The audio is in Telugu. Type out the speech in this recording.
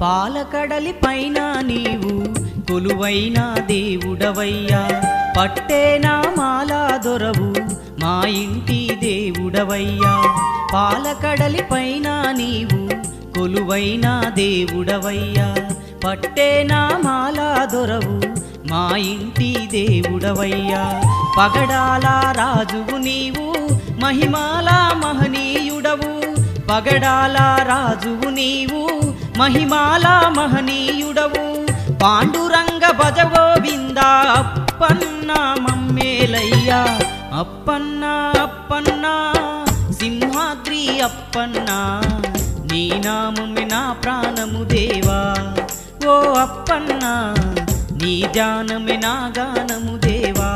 పాలకడలి పైన నీవు కొలువైన దేవుడవయ్యా, పట్టేనా మాలా దొరవు మా ఇంటి దేవుడవయ్యా. పాలకడలి పైన నీవు కొలువైన దేవుడవయ్యా, పట్టేనా మాలా దొరవు మా ఇంటి దేవుడవయ్యా. పగడాల రాజువు నీవు మహిమాల మహనీయుడవు, పగడాల రాజువు నీవు మహిమాల మహనీయుడవు. పాండురంగ భజ గోవింద అప్పన్న మమ్మేలయ్యా, అప్పన్న అప్పన్న సింహాద్రి అప్పన్న, నీ నామమే నా ప్రాణము దేవా. ఓ అప్పన్న నీ జానమే నా గానము దేవా.